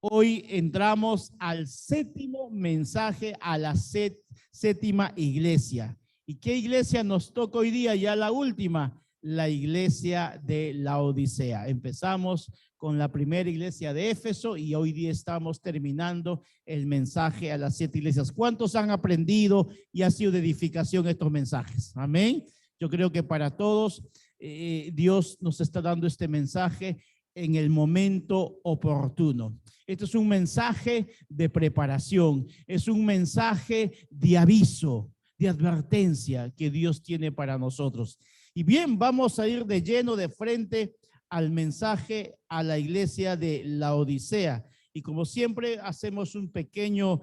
Hoy entramos al séptimo mensaje a la séptima iglesia. ¿Y qué iglesia nos toca hoy día? Ya la última, la iglesia de Laodicea. Empezamos con la primera iglesia de Éfeso y hoy día estamos terminando el mensaje a las 7 iglesias. ¿Cuántos han aprendido y ha sido de edificación estos mensajes? Amén. Yo creo que para todos Dios nos está dando este mensaje en el momento oportuno. Este es un mensaje de preparación, es un mensaje de aviso, de advertencia que Dios tiene para nosotros. Y bien, vamos a ir de lleno de frente al mensaje a la iglesia de Laodicea. Y como siempre, hacemos un pequeño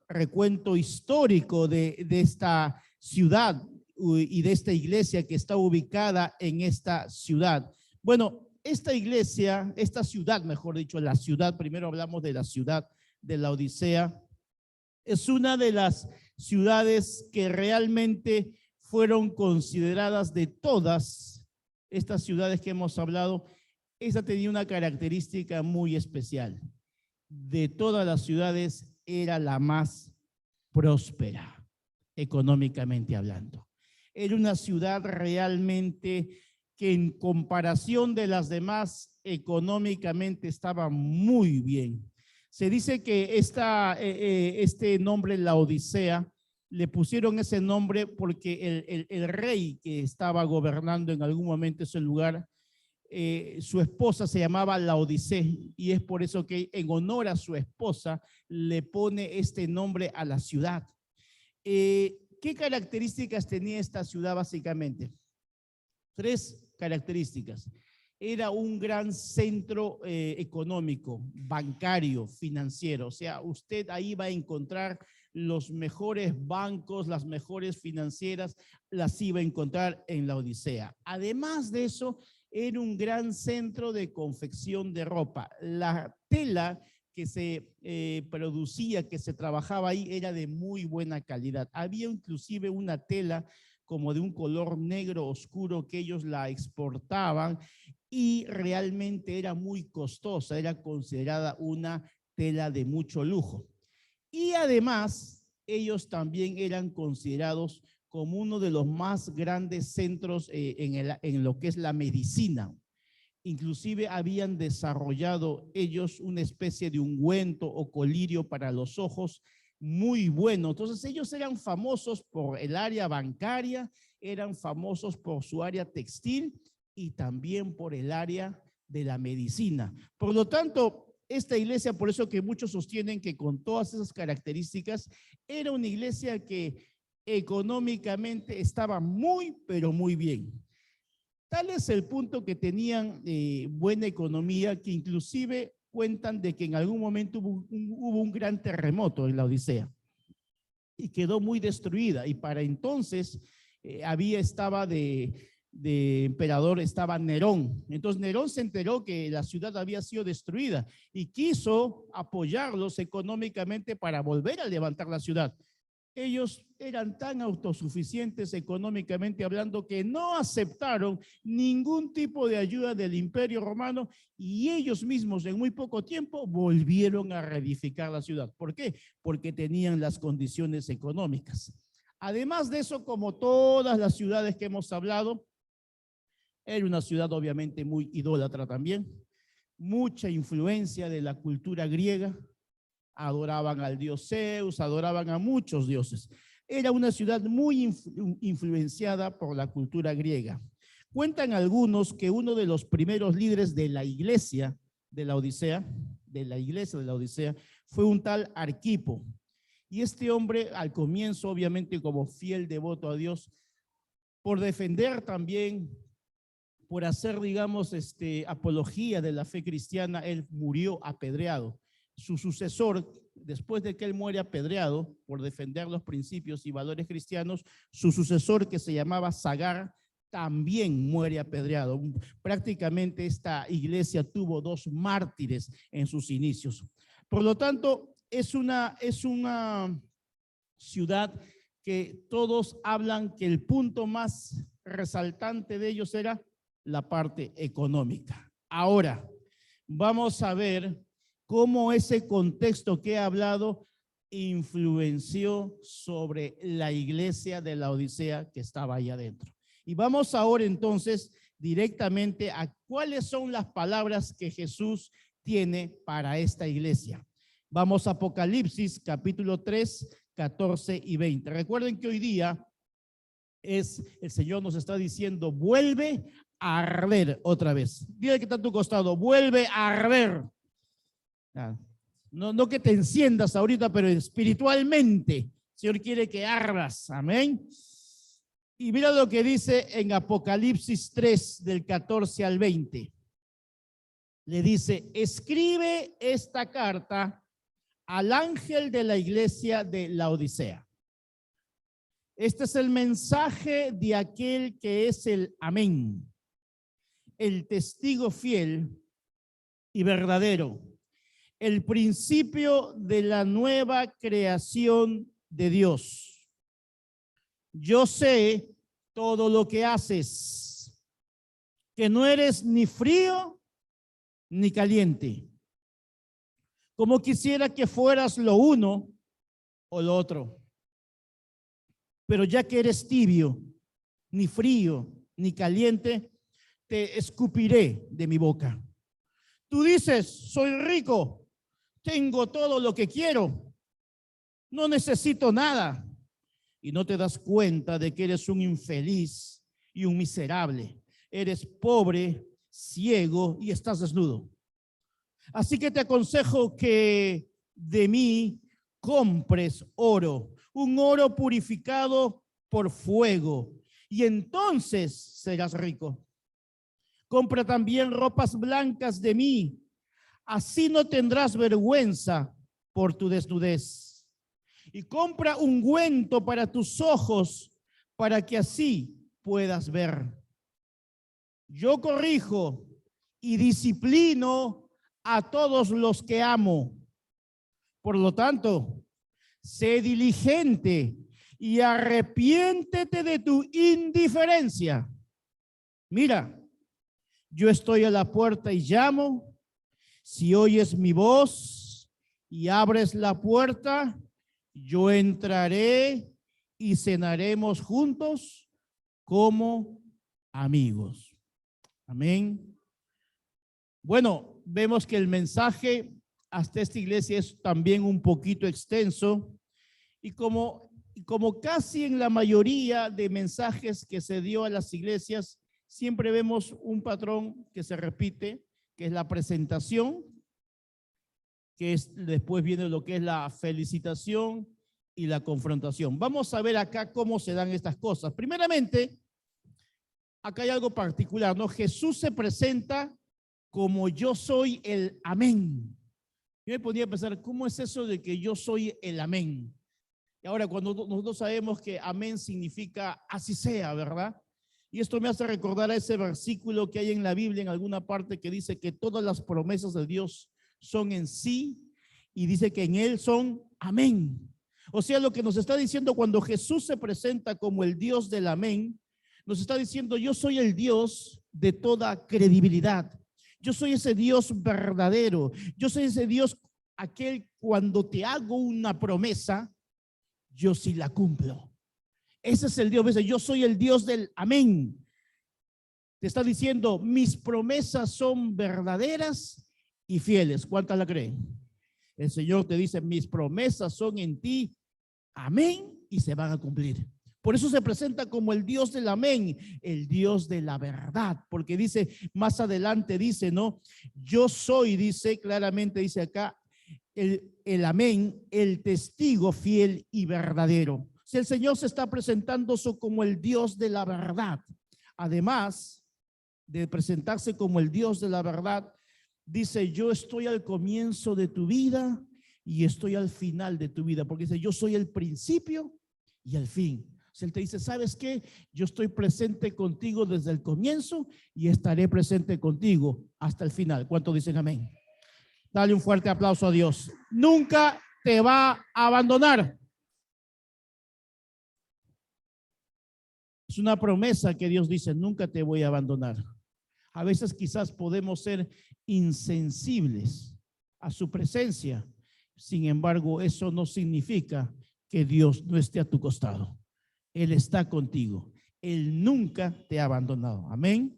recuento histórico de esta ciudad y de esta iglesia que está ubicada en esta ciudad. Bueno, esta iglesia, esta ciudad, mejor dicho, la ciudad, primero hablamos de la ciudad de Laodicea, es una de las ciudades que realmente fueron consideradas de todas estas ciudades que hemos hablado. Esa tenía una característica muy especial. De todas las ciudades era la más próspera, económicamente hablando. Era una ciudad realmente que en comparación de las demás económicamente estaba muy bien. Se dice que este nombre Laodicea le pusieron ese nombre porque el rey que estaba gobernando en algún momento ese lugar, su esposa se llamaba Laodicea y es por eso que en honor a su esposa le pone este nombre a la ciudad. ¿Qué características tenía esta ciudad básicamente? 3 características. Era un gran centro económico, bancario, financiero. O sea, usted ahí va a encontrar los mejores bancos, las mejores financieras, las iba a encontrar en Laodicea. Además de eso, era un gran centro de confección de ropa. La tela que se producía, que se trabajaba ahí, era de muy buena calidad. Había inclusive una tela como de un color negro oscuro que ellos la exportaban y realmente era muy costosa, era considerada una tela de mucho lujo. Y además, ellos también eran considerados como uno de los más grandes centros en lo que es la medicina. Inclusive habían desarrollado ellos una especie de ungüento o colirio para los ojos muy bueno. Entonces ellos eran famosos por el área bancaria, eran famosos por su área textil y también por el área de la medicina. Por lo tanto, esta iglesia, por eso que muchos sostienen que con todas esas características, era una iglesia que económicamente estaba muy, pero muy bien. Tal es el punto que tenían buena economía, que inclusive cuentan de que en algún momento hubo un gran terremoto en la Odisea y quedó muy destruida. Y para entonces estaba de emperador, estaba Nerón. Entonces Nerón se enteró que la ciudad había sido destruida y quiso apoyarlos económicamente para volver a levantar la ciudad. Ellos eran tan autosuficientes económicamente hablando que no aceptaron ningún tipo de ayuda del Imperio Romano y ellos mismos en muy poco tiempo volvieron a reedificar la ciudad. ¿Por qué? Porque tenían las condiciones económicas. Además de eso, como todas las ciudades que hemos hablado, era una ciudad obviamente muy idólatra también, mucha influencia de la cultura griega. Adoraban al dios Zeus, adoraban a muchos dioses. Era una ciudad muy influenciada por la cultura griega. Cuentan algunos que uno de los primeros líderes de la iglesia de la Odisea, fue un tal Arquipo. Y este hombre, al comienzo, obviamente como fiel devoto a Dios, por defender también, por hacer, digamos, apología de la fe cristiana, él murió apedreado. Su sucesor, después de que él muere apedreado por defender los principios y valores cristianos, su sucesor, que se llamaba Sagar, también muere apedreado. Prácticamente esta iglesia tuvo 2 mártires en sus inicios. Por lo tanto, es una ciudad que todos hablan que el punto más resaltante de ellos era la parte económica. Ahora, vamos a ver cómo ese contexto que he hablado influenció sobre la iglesia de la Odisea que estaba ahí adentro. Y vamos ahora entonces directamente a cuáles son las palabras que Jesús tiene para esta iglesia. Vamos a Apocalipsis capítulo 3, 14 y 20. Recuerden que hoy día el Señor nos está diciendo, vuelve a arder otra vez. Dile que está a tu costado, vuelve a arder. No que te enciendas ahorita, pero espiritualmente. El Señor quiere que ardas. Amén. Y mira lo que dice en Apocalipsis 3, del 14 al 20. Le dice, escribe esta carta al ángel de la iglesia de Laodicea. Este es el mensaje de aquel que es el Amén, el testigo fiel y verdadero, el principio de la nueva creación de Dios. Yo sé todo lo que haces, que no eres ni frío ni caliente. Como quisiera que fueras lo uno o lo otro. Pero ya que eres tibio, ni frío ni caliente, te escupiré de mi boca. Tú dices, soy rico, tengo todo lo que quiero, no necesito nada. Y no te das cuenta de que eres un infeliz y un miserable. Eres pobre, ciego y estás desnudo. Así que te aconsejo que de mí compres oro, un oro purificado por fuego, y entonces serás rico. Compra también ropas blancas de mí, así no tendrás vergüenza por tu desnudez. Y compra ungüento para tus ojos, para que así puedas ver. Yo corrijo y disciplino a todos los que amo. Por lo tanto, sé diligente y arrepiéntete de tu indiferencia. Mira, yo estoy a la puerta y llamo. Si oyes mi voz y abres la puerta, yo entraré y cenaremos juntos como amigos. Amén. Bueno, vemos que el mensaje hasta esta iglesia es también un poquito extenso, y como casi en la mayoría de mensajes que se dio a las iglesias, siempre vemos un patrón que se repite, que es la presentación, después viene lo que es la felicitación y la confrontación. Vamos a ver acá cómo se dan estas cosas. Primeramente, acá hay algo particular, ¿no? Jesús se presenta como yo soy el Amén. Yo me ponía a pensar, ¿cómo es eso de que yo soy el Amén? Y ahora, cuando nosotros sabemos que Amén significa así sea, ¿verdad? Y esto me hace recordar a ese versículo que hay en la Biblia en alguna parte que dice que todas las promesas de Dios son en sí, y dice que en Él son amén. O sea, lo que nos está diciendo cuando Jesús se presenta como el Dios del amén, nos está diciendo, yo soy el Dios de toda credibilidad. Yo soy ese Dios verdadero. Yo soy ese Dios, aquel cuando te hago una promesa, yo sí la cumplo. Ese es el Dios. Yo soy el Dios del amén. Te está diciendo, mis promesas son verdaderas y fieles. ¿Cuántas la creen? El Señor te dice, mis promesas son en ti, amén, y se van a cumplir. Por eso se presenta como el Dios del amén, el Dios de la verdad, porque dice, más adelante dice, ¿no? Yo soy, dice claramente, dice acá, el amén, el testigo fiel y verdadero. Si el Señor se está presentando como el Dios de la verdad, además de presentarse como el Dios de la verdad, dice, yo estoy al comienzo de tu vida y estoy al final de tu vida, porque dice, yo soy el principio y el fin. O sea, él te dice, ¿sabes qué? Yo estoy presente contigo desde el comienzo y estaré presente contigo hasta el final. ¿Cuántos dicen amén? Dale un fuerte aplauso a Dios. Nunca te va a abandonar. Es una promesa que Dios dice, nunca te voy a abandonar. A veces quizás podemos ser insensibles a su presencia. Sin embargo, eso no significa que Dios no esté a tu costado. Él está contigo. Él nunca te ha abandonado. Amén.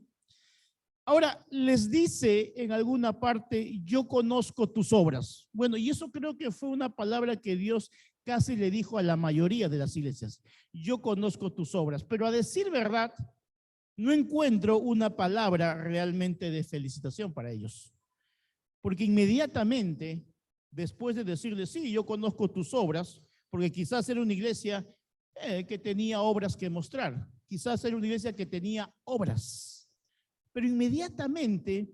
Ahora, les dice en alguna parte, yo conozco tus obras. Bueno, y eso creo que fue una palabra que Dios casi le dijo a la mayoría de las iglesias. Yo conozco tus obras, pero a decir verdad, no encuentro una palabra realmente de felicitación para ellos. Porque inmediatamente, después de decirle, sí, yo conozco tus obras, porque quizás era una iglesia que tenía obras que mostrar, quizás era una iglesia que tenía obras. Pero inmediatamente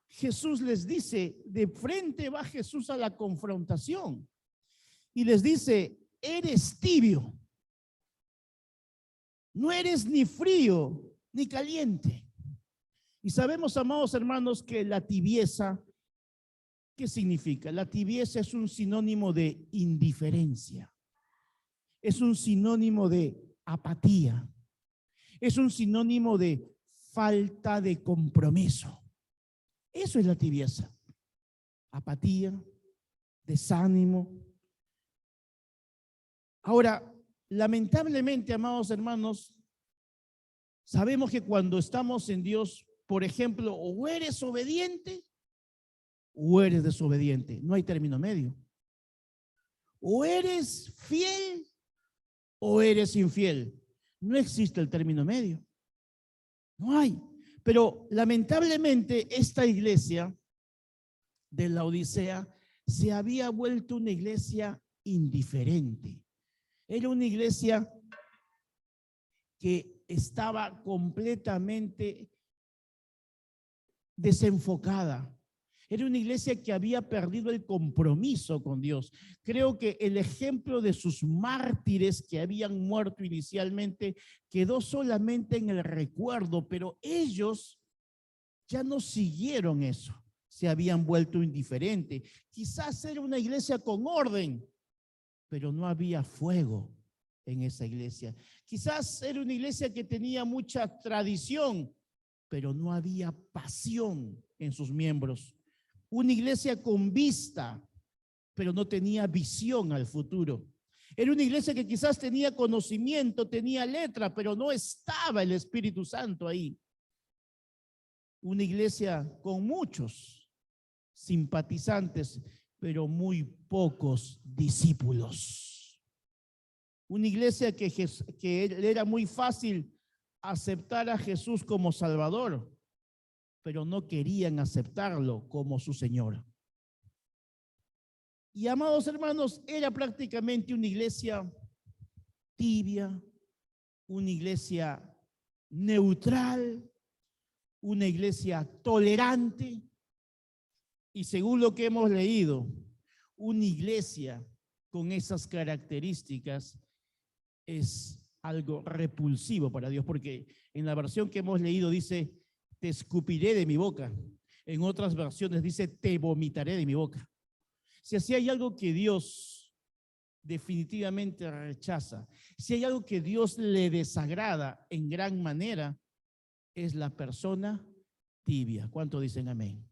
Jesús les dice, de frente va Jesús a la confrontación y les dice, eres tibio, no eres ni frío ni caliente. Y sabemos, amados hermanos, que la tibieza, ¿qué significa? La tibieza es un sinónimo de indiferencia, es un sinónimo de apatía, es un sinónimo de falta de compromiso. Eso es la tibieza. Apatía, desánimo. Ahora, lamentablemente, amados hermanos, sabemos que cuando estamos en Dios, por ejemplo, o eres obediente o eres desobediente. No hay término medio. O eres fiel o eres infiel. No existe el término medio. No hay. Pero lamentablemente esta iglesia de la Odisea se había vuelto una iglesia indiferente. Era una iglesia que estaba completamente desenfocada. Era una iglesia que había perdido el compromiso con Dios. Creo que el ejemplo de sus mártires que habían muerto inicialmente quedó solamente en el recuerdo, pero ellos ya no siguieron eso. Se habían vuelto indiferentes. Quizás era una iglesia con orden, pero no había fuego en esa iglesia. Quizás era una iglesia que tenía mucha tradición, pero no había pasión en sus miembros. Una iglesia con vista, pero no tenía visión al futuro. Era una iglesia que quizás tenía conocimiento, tenía letra, pero no estaba el Espíritu Santo ahí. Una iglesia con muchos simpatizantes, pero muy pocos discípulos. Una iglesia que era muy fácil aceptar a Jesús como Salvador, pero no querían aceptarlo como su Señor. Y amados hermanos, era prácticamente una iglesia tibia, una iglesia neutral, una iglesia tolerante y, según lo que hemos leído, una iglesia con esas características es algo repulsivo para Dios, porque en la versión que hemos leído dice, te escupiré de mi boca. En otras versiones dice, te vomitaré de mi boca. Si así hay algo que Dios definitivamente rechaza, si hay algo que Dios le desagrada en gran manera, es la persona tibia. ¿Cuánto dicen amén?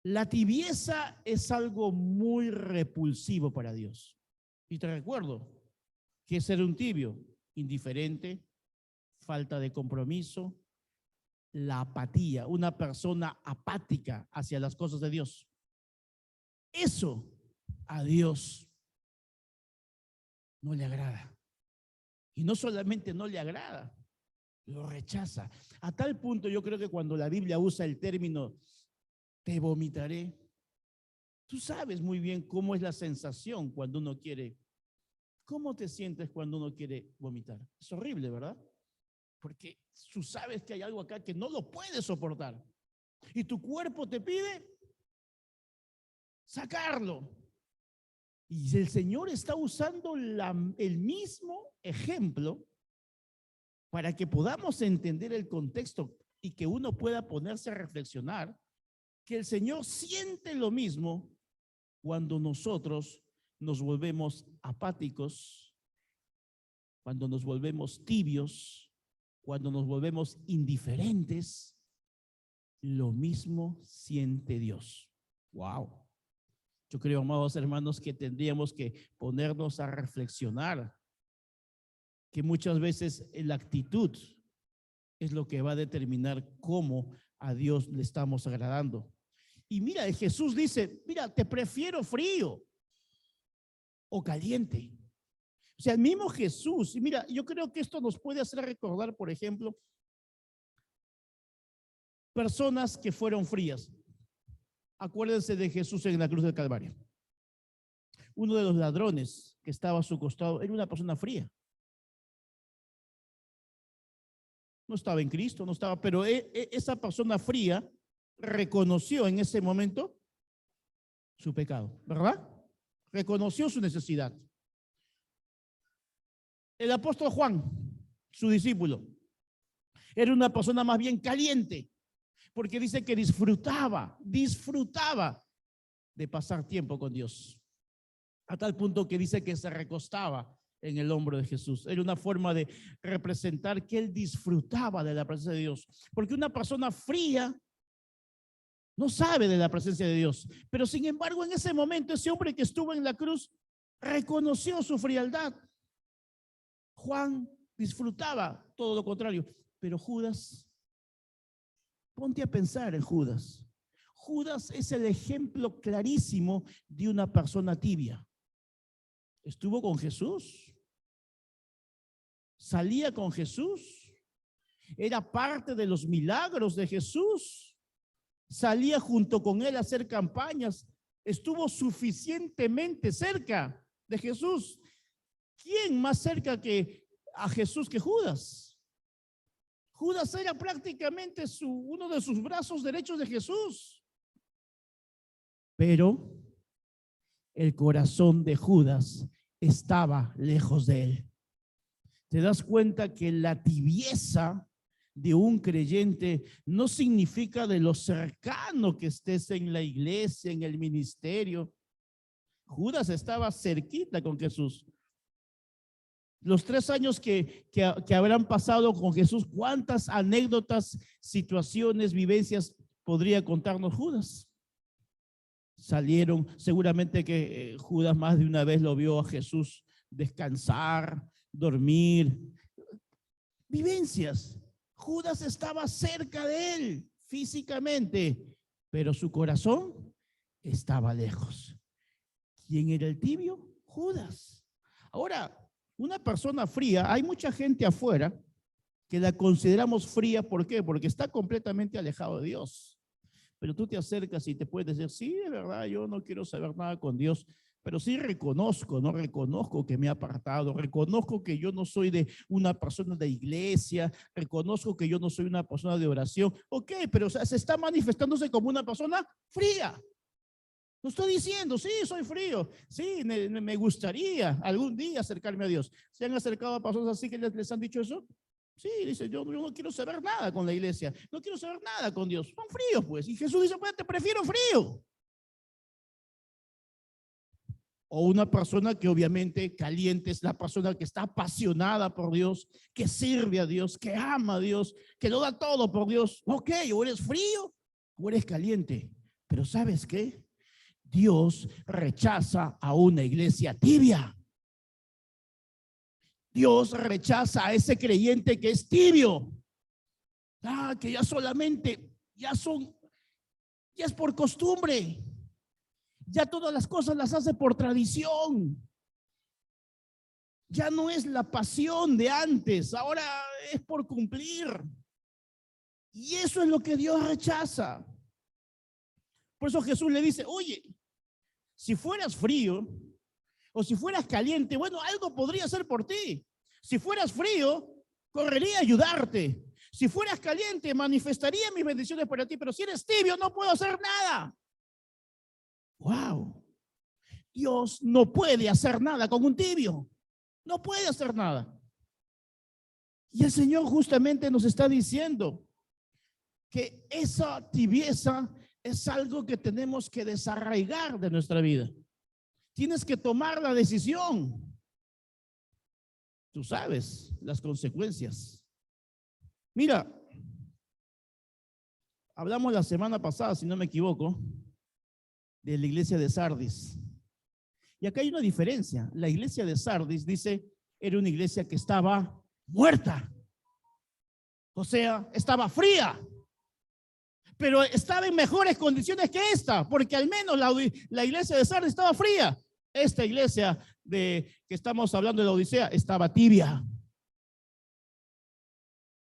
La tibieza es algo muy repulsivo para Dios. Y te recuerdo que ser un tibio, indiferente, falta de compromiso, la apatía, una persona apática hacia las cosas de Dios. Eso a Dios no le agrada. Y no solamente no le agrada, lo rechaza. A tal punto yo creo que cuando la Biblia usa el término te vomitaré, tú sabes muy bien cómo es la sensación cuando uno quiere. ¿Cómo te sientes cuando uno quiere vomitar? Es horrible, ¿verdad? Porque tú sabes que hay algo acá que no lo puedes soportar. Y tu cuerpo te pide sacarlo. Y el Señor está usando el mismo ejemplo para que podamos entender el contexto y que uno pueda ponerse a reflexionar que el Señor siente lo mismo cuando nosotros nos volvemos apáticos, cuando nos volvemos tibios, cuando nos volvemos indiferentes. Lo mismo siente Dios. Wow. Yo creo, amados hermanos, que tendríamos que ponernos a reflexionar que muchas veces la actitud es lo que va a determinar cómo a Dios le estamos agradando. Y mira, Jesús dice, mira, te prefiero frío o caliente. O sea, el mismo Jesús, y mira, yo creo que esto nos puede hacer recordar, por ejemplo, personas que fueron frías. Acuérdense de Jesús en la cruz del Calvario. Uno de los ladrones que estaba a su costado era una persona fría. No estaba en Cristo, no estaba, pero esa persona fría reconoció en ese momento su pecado, ¿verdad? Reconoció su necesidad. El apóstol Juan, su discípulo, era una persona más bien caliente, porque dice que disfrutaba de pasar tiempo con Dios, a tal punto que dice que se recostaba en el hombro de Jesús. Era una forma de representar que él disfrutaba de la presencia de Dios, porque una persona fría no sabe de la presencia de Dios, pero sin embargo en ese momento ese hombre que estuvo en la cruz reconoció su frialdad. Juan disfrutaba todo lo contrario, pero Judas, ponte a pensar en Judas. Judas es el ejemplo clarísimo de una persona tibia. Estuvo con Jesús, salía con Jesús, era parte de los milagros de Jesús, salía junto con él a hacer campañas, estuvo suficientemente cerca de Jesús. ¿Quién más cerca que a Jesús que Judas? Judas era prácticamente uno de sus brazos derechos de Jesús. Pero el corazón de Judas estaba lejos de él. ¿Te das cuenta que la tibieza de un creyente no significa de lo cercano que estés en la iglesia, en el ministerio? Judas estaba cerquita con Jesús. Los 3 años que habrán pasado con Jesús, ¿cuántas anécdotas, situaciones, vivencias podría contarnos Judas? Salieron, seguramente que Judas más de una vez lo vio a Jesús descansar, dormir, vivencias. Judas estaba cerca de él físicamente, pero su corazón estaba lejos. ¿Quién era el tibio? Judas. Ahora, una persona fría, hay mucha gente afuera que la consideramos fría, ¿por qué? Porque está completamente alejado de Dios. Pero tú te acercas y te puedes decir, sí, de verdad, yo no quiero saber nada con Dios, pero sí reconozco, no reconozco que me he apartado, reconozco que yo no soy de una persona de iglesia, reconozco que yo no soy una persona de oración. Ok, pero o sea, se está manifestándose como una persona fría. No estoy diciendo, sí, soy frío, sí, me gustaría algún día acercarme a Dios. ¿Se han acercado a personas así que les han dicho eso? Sí, dice, yo no quiero saber nada con la iglesia, no quiero saber nada con Dios. Son fríos, pues. Y Jesús dice, pues, te prefiero frío. O una persona que obviamente caliente es la persona que está apasionada por Dios, que sirve a Dios, que ama a Dios, que lo da todo por Dios. Ok, o eres frío o eres caliente. Pero ¿sabes qué? Dios rechaza a una iglesia tibia. Dios rechaza a ese creyente que es tibio. Que ya solamente, ya es por costumbre. Ya todas las cosas las hace por tradición. Ya no es la pasión de antes, ahora es por cumplir. Y eso es lo que Dios rechaza. Por eso Jesús le dice, oye, si fueras frío o si fueras caliente, bueno, algo podría hacer por ti. Si fueras frío, correría a ayudarte. Si fueras caliente, manifestaría mis bendiciones para ti, pero si eres tibio, no puedo hacer nada. Wow. Dios no puede hacer nada con un tibio. No puede hacer nada. Y el Señor justamente nos está diciendo que esa tibieza es algo que tenemos que desarraigar de nuestra vida. Tienes que tomar la decisión. Tú sabes las consecuencias. Mira, hablamos la semana pasada, si no me equivoco, de la iglesia de Sardis. Y acá hay una diferencia. La iglesia de Sardis, dice, era una iglesia que estaba muerta. O sea, estaba fría. Pero estaba en mejores condiciones que esta, porque al menos la iglesia de Sardis estaba fría. Esta iglesia de que estamos hablando de la Odisea estaba tibia.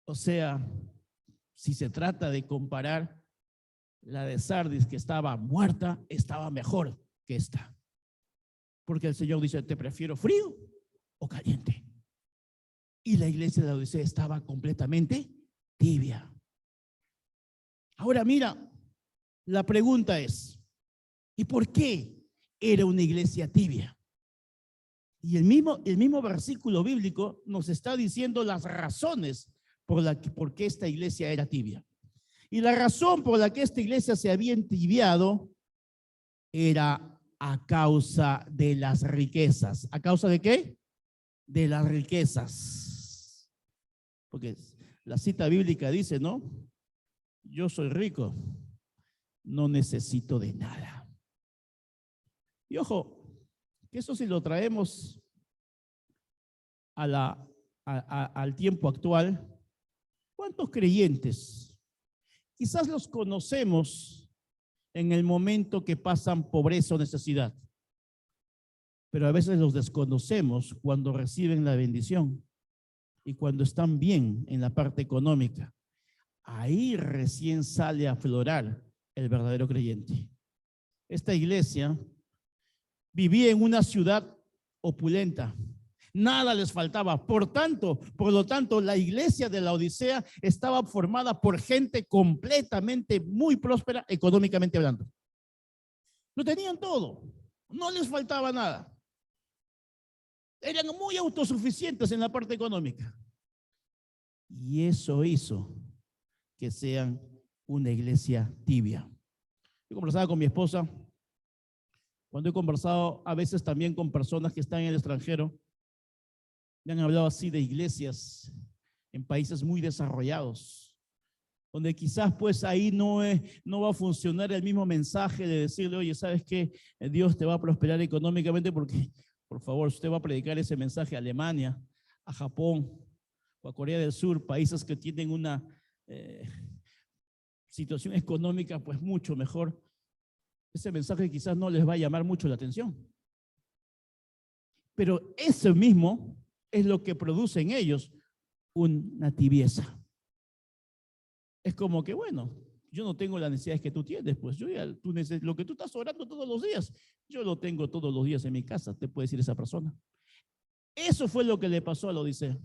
O sea, si se trata de comparar, la de Sardis, que estaba muerta, estaba mejor que esta. Porque el Señor dice, te prefiero frío o caliente. Y la iglesia de la Odisea estaba completamente tibia. Ahora mira, la pregunta es, ¿y por qué era una iglesia tibia? Y el mismo versículo bíblico nos está diciendo las razones por qué esta iglesia era tibia. Y la razón por la que esta iglesia se había entibiado era a causa de las riquezas. ¿A causa de qué? De las riquezas. Porque la cita bíblica dice, ¿no? Yo soy rico, no necesito de nada. Y ojo, que eso si lo traemos al tiempo actual, ¿cuántos creyentes? Quizás los conocemos en el momento que pasan pobreza o necesidad, pero a veces los desconocemos cuando reciben la bendición y cuando están bien en la parte económica. Ahí recién sale a aflorar el verdadero creyente. Esta iglesia vivía en una ciudad opulenta. Nada les faltaba. Por lo tanto, la iglesia de la Odisea estaba formada por gente completamente muy próspera económicamente hablando. Lo tenían todo. No les faltaba nada. Eran muy autosuficientes en la parte económica. Y eso hizo que sean una iglesia tibia. Yo conversaba con mi esposa, cuando he conversado a veces también con personas que están en el extranjero, me han hablado así de iglesias en países muy desarrollados, donde quizás pues ahí no va a funcionar el mismo mensaje de decirle, oye, ¿sabes qué? Dios te va a prosperar económicamente porque, por favor, usted va a predicar ese mensaje a Alemania, a Japón o a Corea del Sur, países que tienen una situación económica pues mucho mejor. Ese mensaje quizás no les va a llamar mucho la atención. Pero eso mismo es lo que produce en ellos una tibieza. Es como que, bueno, yo no tengo las necesidades que tú tienes, pues lo que tú estás orando todos los días, yo lo tengo todos los días en mi casa, te puede decir esa persona. Eso fue lo que le pasó a la Odisea.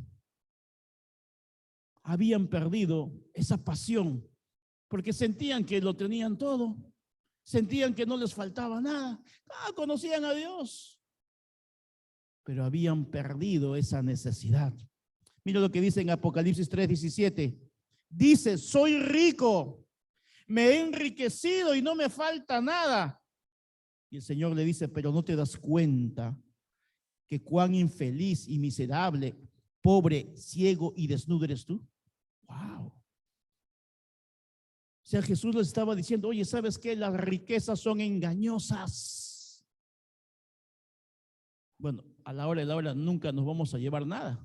Habían perdido esa pasión porque sentían que lo tenían todo, sentían que no les faltaba nada, conocían a Dios, pero habían perdido esa necesidad. Mira lo que dice en Apocalipsis 3:17. Dice, soy rico, me he enriquecido y no me falta nada. Y el Señor le dice, pero no te das cuenta que cuán infeliz y miserable, pobre, ciego y desnudo eres tú. Wow. O sea, Jesús les estaba diciendo, oye, ¿sabes qué? Las riquezas son engañosas. Bueno, a la hora de la hora nunca nos vamos a llevar nada.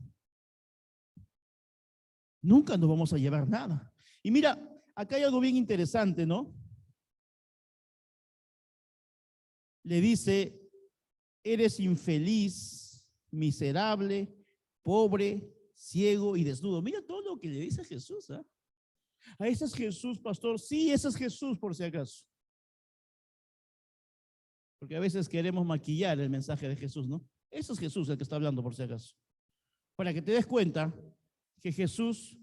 Nunca nos vamos a llevar nada. Y mira, acá hay algo bien interesante, ¿no? Le dice, eres infeliz, miserable, pobre, ciego y desnudo. Mira todo lo que le dice Jesús, ¿eh? ¿A ese es Jesús, pastor? Sí, ese es Jesús, por si acaso. Porque a veces queremos maquillar el mensaje de Jesús, ¿no? Ese es Jesús el que está hablando, por si acaso. Para que te des cuenta que Jesús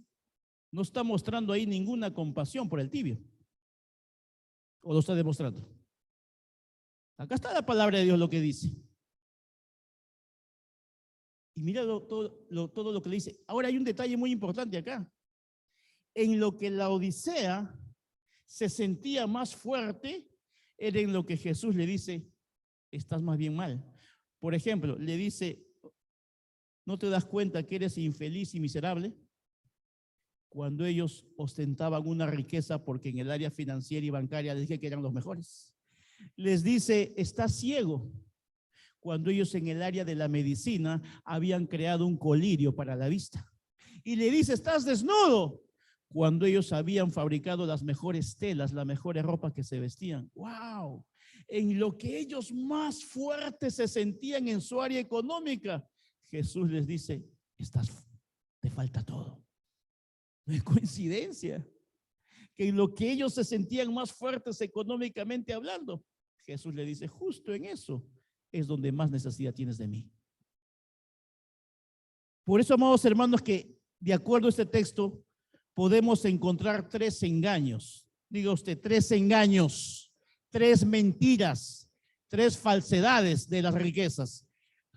no está mostrando ahí ninguna compasión por el tibio. ¿O lo está demostrando? Acá está la palabra de Dios lo que dice. Y mira todo lo que le dice. Ahora hay un detalle muy importante acá. En lo que la Odisea se sentía más fuerte, era en lo que Jesús le dice, estás más bien mal. Por ejemplo, le dice, ¿no te das cuenta que eres infeliz y miserable? Cuando ellos ostentaban una riqueza, porque en el área financiera y bancaria les dije que eran los mejores. Les dice, está ciego. Cuando ellos en el área de la medicina habían creado un colirio para la vista. Y le dice, estás desnudo. Cuando ellos habían fabricado las mejores telas, las mejores ropas que se vestían. ¡Wow! En lo que ellos más fuertes se sentían en su área económica, Jesús les dice, te falta todo. No es coincidencia que en lo que ellos se sentían más fuertes económicamente hablando, Jesús le dice, justo en eso es donde más necesidad tienes de mí. Por eso, amados hermanos, que de acuerdo a este texto, podemos encontrar 3 engaños. Diga usted, 3 engaños, 3 mentiras, 3 falsedades de las riquezas.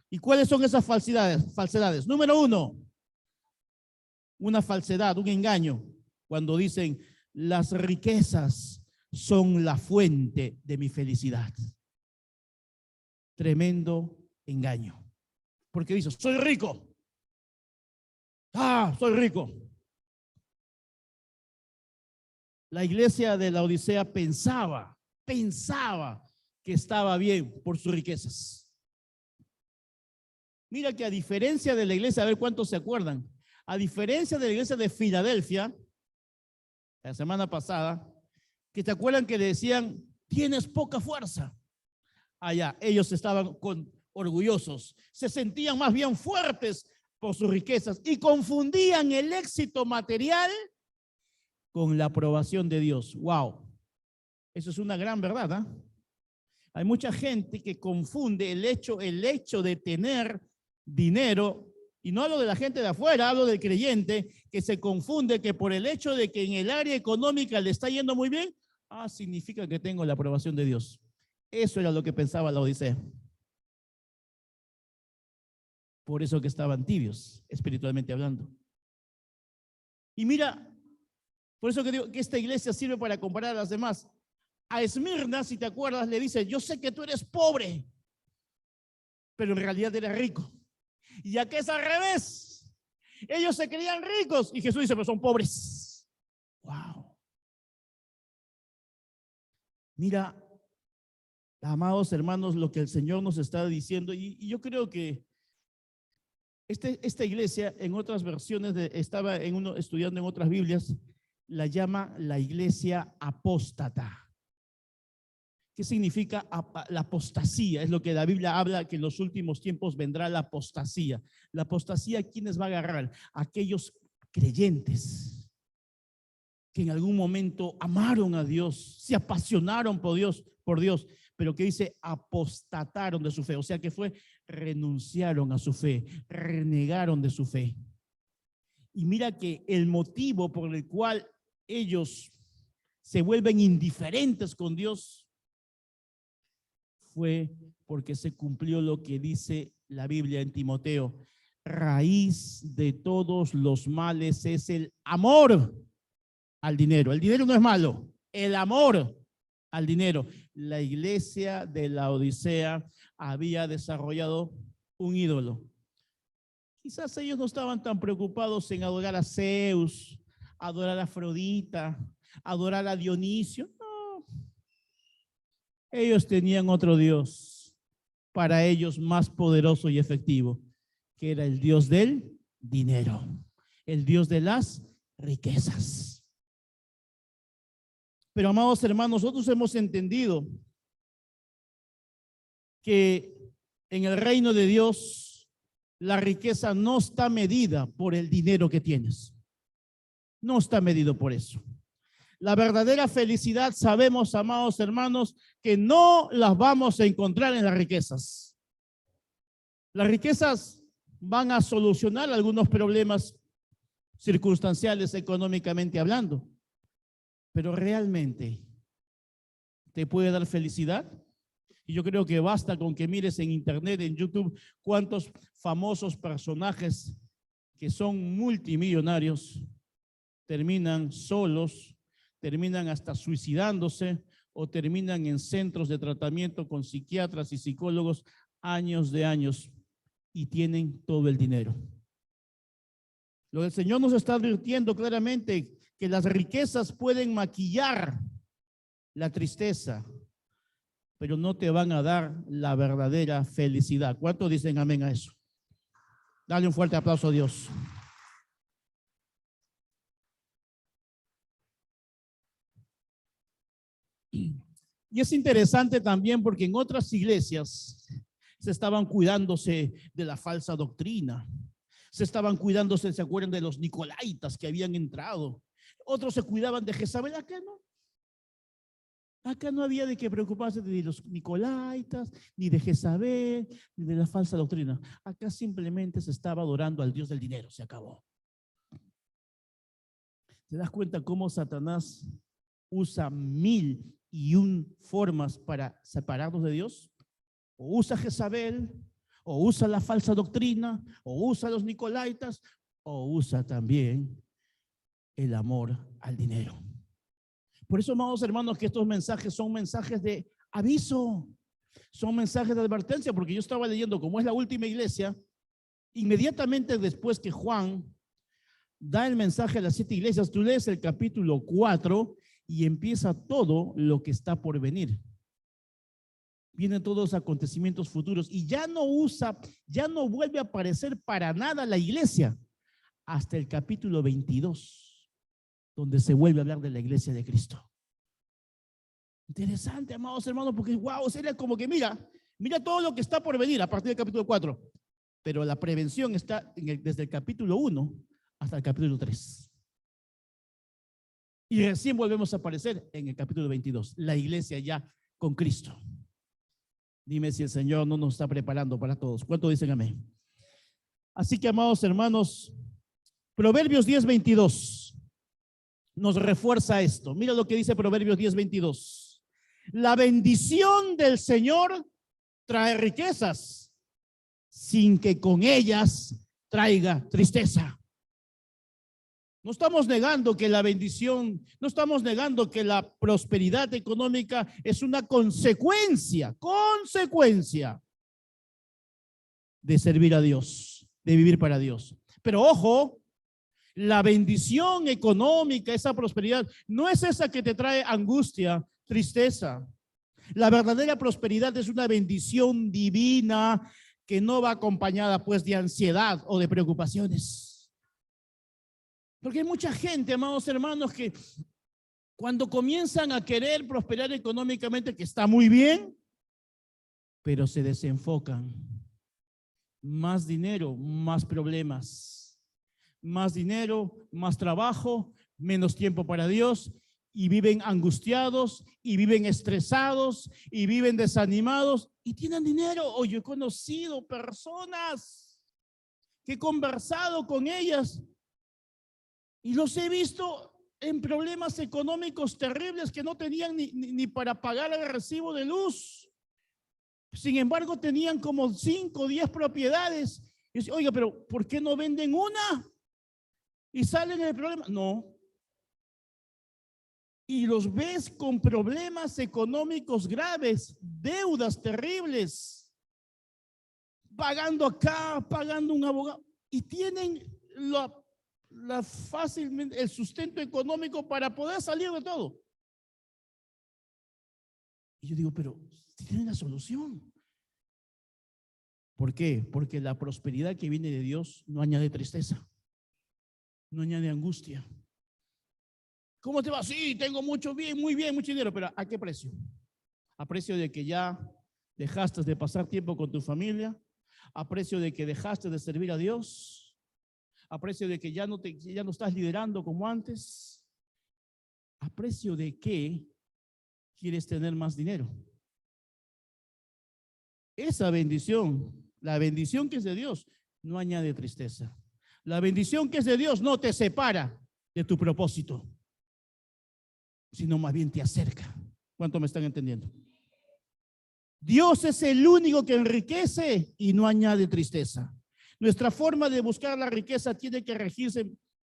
¿Y cuáles son esas falsedades? Número 1, una falsedad, un engaño, cuando dicen, las riquezas son la fuente de mi felicidad. Tremendo engaño. Porque dice, soy rico. Soy rico. La iglesia de la Odisea pensaba que estaba bien por sus riquezas. Mira que a diferencia de la iglesia, a ver cuántos se acuerdan, a diferencia de la iglesia de Filadelfia, la semana pasada, que te acuerdan que le decían, tienes poca fuerza. Allá, ellos estaban orgullosos, se sentían más bien fuertes por sus riquezas y confundían el éxito material con la aprobación de Dios. ¡Wow! Eso es una gran verdad, ¿eh? Hay mucha gente que confunde el hecho de tener dinero, y no hablo de la gente de afuera, hablo del creyente, que se confunde que por el hecho de que en el área económica le está yendo muy bien, significa que tengo la aprobación de Dios. Eso era lo que pensaba la Odisea. Por eso que estaban tibios, espiritualmente hablando. Y mira, por eso que digo que esta iglesia sirve para comparar a las demás. A Esmirna, si te acuerdas, le dice, yo sé que tú eres pobre, pero en realidad eres rico. Y aquí es al revés. Ellos se creían ricos y Jesús dice, pero son pobres. Wow. Mira, amados hermanos, lo que el Señor nos está diciendo, y yo creo que esta iglesia en otras versiones, estaba estudiando en otras Biblias, la llama la iglesia apóstata. ¿Qué significa la apostasía? Es lo que la Biblia habla, que en los últimos tiempos vendrá la apostasía. La apostasía, ¿quiénes va a agarrar? Aquellos creyentes que en algún momento amaron a Dios, se apasionaron por Dios, pero que dice apostataron de su fe, o sea que renunciaron a su fe, renegaron de su fe. Y mira que el motivo por el cual ellos se vuelven indiferentes con Dios fue porque se cumplió lo que dice la Biblia en Timoteo. Raíz de todos los males es el amor al dinero. El dinero no es malo, el amor al dinero. La iglesia de la Odisea había desarrollado un ídolo. Quizás ellos no estaban tan preocupados en adorar a Zeus, adorar a Afrodita, adorar a Dionisio. No. Ellos tenían otro Dios, para ellos más poderoso y efectivo, que era el Dios del dinero, el Dios de las riquezas. Pero, amados hermanos, nosotros hemos entendido que en el reino de Dios la riqueza no está medida por el dinero que tienes. No está medido por eso. La verdadera felicidad, sabemos, amados hermanos, que no las vamos a encontrar en las riquezas. Las riquezas van a solucionar algunos problemas circunstanciales económicamente hablando, pero realmente te puede dar felicidad. Y yo creo que basta con que mires en internet, en YouTube, cuántos famosos personajes que son multimillonarios terminan solos, terminan hasta suicidándose o terminan en centros de tratamiento con psiquiatras y psicólogos años de años y tienen todo el dinero. Lo del Señor nos está advirtiendo claramente que las riquezas pueden maquillar la tristeza, pero no te van a dar la verdadera felicidad. ¿Cuántos dicen amén a eso? Dale un fuerte aplauso a Dios. Y es interesante también porque en otras iglesias se estaban cuidándose de la falsa doctrina. Se estaban cuidándose, ¿se acuerdan de los nicolaitas que habían entrado? Otros se cuidaban de Jezabel. Acá no. Acá no había de que preocuparse de los nicolaitas, ni de Jezabel, ni de la falsa doctrina. Acá simplemente se estaba adorando al Dios del dinero. Se acabó. ¿Te das cuenta cómo Satanás usa 1001 formas para separarnos de Dios? O usa Jezabel, o usa la falsa doctrina, o usa los nicolaitas, o usa también el amor al dinero. Por eso, amados hermanos, que estos mensajes son mensajes de aviso, son mensajes de advertencia, porque yo estaba leyendo, como es la última iglesia, inmediatamente después que Juan da el mensaje a las 7 iglesias, tú lees el capítulo 4 y empieza todo lo que está por venir. Vienen todos los acontecimientos futuros y ya no vuelve a aparecer para nada la iglesia hasta el capítulo 22, donde se vuelve a hablar de la iglesia de Cristo. Interesante, amados hermanos, porque wow, sería como que mira todo lo que está por venir a partir del capítulo 4, pero la prevención está desde el capítulo 1 hasta el capítulo 3. Y recién volvemos a aparecer en el capítulo 22, la iglesia ya con Cristo. Dime si el Señor no nos está preparando para todos. ¿Cuánto dicen amén? Así que, amados hermanos, Proverbios 10:22 nos refuerza esto. Mira lo que dice Proverbios 10:22. La bendición del Señor trae riquezas, sin que con ellas traiga tristeza. No estamos negando que la bendición, no estamos negando que la prosperidad económica es una consecuencia de servir a Dios, de vivir para Dios. Pero ojo, la bendición económica, esa prosperidad, no es esa que te trae angustia, tristeza. La verdadera prosperidad es una bendición divina que no va acompañada pues de ansiedad o de preocupaciones. Porque hay mucha gente, amados hermanos, que cuando comienzan a querer prosperar económicamente, que está muy bien, pero se desenfocan. Más dinero, más problemas. Más dinero, más trabajo, menos tiempo para Dios, y viven angustiados, y viven estresados, y viven desanimados, y tienen dinero. O yo he conocido personas que he conversado con ellas, y los he visto en problemas económicos terribles que no tenían ni para pagar el recibo de luz. Sin embargo, tenían como 5 o 10 propiedades. Y dice, oiga, pero ¿por qué no venden una? Y salen en el problema. No. Y los ves con problemas económicos graves, deudas terribles, pagando acá, pagando un abogado. Y tienen fácilmente el sustento económico para poder salir de todo. Y yo digo, pero tienen la solución. ¿Por qué? Porque la prosperidad que viene de Dios no añade tristeza, no añade angustia. ¿Cómo te va? Sí, tengo mucho bien, muy bien, mucho dinero, pero ¿a qué precio? ¿A precio de que ya dejaste de pasar tiempo con tu familia? ¿A precio de que dejaste de servir a Dios? ¿A precio de que ya no estás liderando como antes? ¿A precio de qué quieres tener más dinero? Esa bendición, la bendición que es de Dios, no añade tristeza. La bendición que es de Dios no te separa de tu propósito, sino más bien te acerca. ¿Cuánto me están entendiendo? Dios es el único que enriquece y no añade tristeza. Nuestra forma de buscar la riqueza tiene que regirse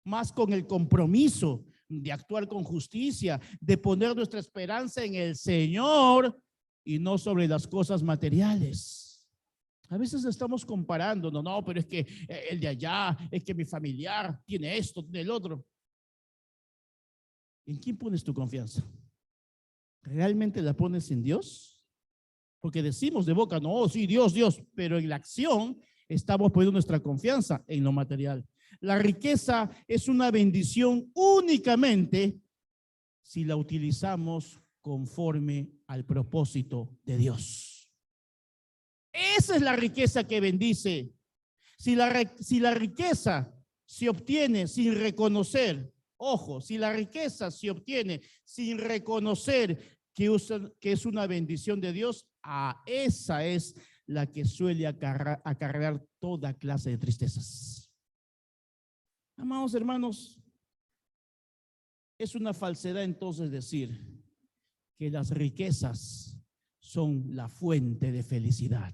más con el compromiso de actuar con justicia, de poner nuestra esperanza en el Señor y no sobre las cosas materiales. A veces estamos comparando, no, pero es que el de allá, es que mi familiar tiene esto, tiene el otro. ¿En quién pones tu confianza? ¿Realmente la pones en Dios Porque decimos de boca, no, sí, Dios, Dios, pero en la acción estamos poniendo nuestra confianza en lo material. La riqueza es una bendición únicamente si la utilizamos conforme al propósito de Dios. Esa es la riqueza que bendice. Si la riqueza se obtiene sin reconocer, ojo, si la riqueza se obtiene sin reconocer que es una bendición de Dios, esa es la que suele acarrear toda clase de tristezas. Amados hermanos, es una falsedad entonces decir que las riquezas son la fuente de felicidad.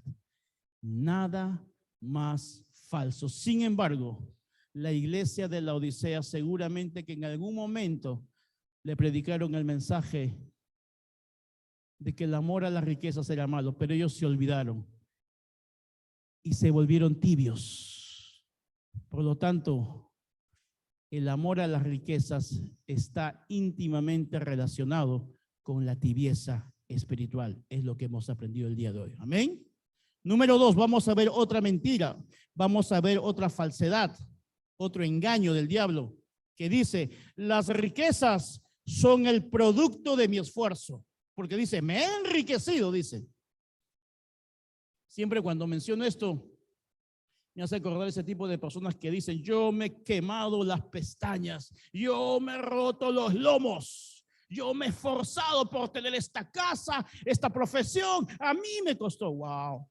Nada más falso. Sin embargo, la iglesia de la Odisea seguramente que en algún momento le predicaron el mensaje de que el amor a las riquezas era malo, pero ellos se olvidaron y se volvieron tibios. Por lo tanto, el amor a las riquezas está íntimamente relacionado con la tibieza espiritual. Es lo que hemos aprendido el día de hoy. Amén. Número 2, vamos a ver otra mentira. Vamos a ver otra falsedad, otro engaño del diablo que dice, las riquezas son el producto de mi esfuerzo. Porque dice, me he enriquecido, dice. Siempre cuando menciono esto, me hace acordar ese tipo de personas que dicen, yo me he quemado las pestañas, yo me he roto los lomos, yo me he esforzado por tener esta casa, esta profesión, a mí me costó. Wow.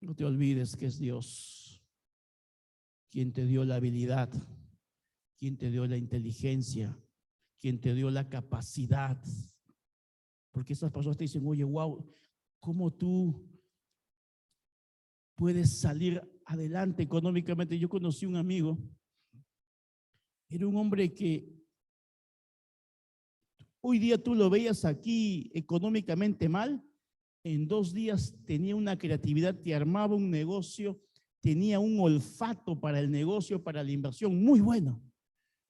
No te olvides que es Dios quien te dio la habilidad, quien te dio la inteligencia, quien te dio la capacidad. Porque esas personas te dicen, oye, wow, ¿cómo tú puedes salir adelante económicamente? Yo conocí un amigo, era un hombre que hoy día tú lo veías aquí económicamente mal, en 2 días tenía una creatividad, te armaba un negocio, tenía un olfato para el negocio, para la inversión muy bueno.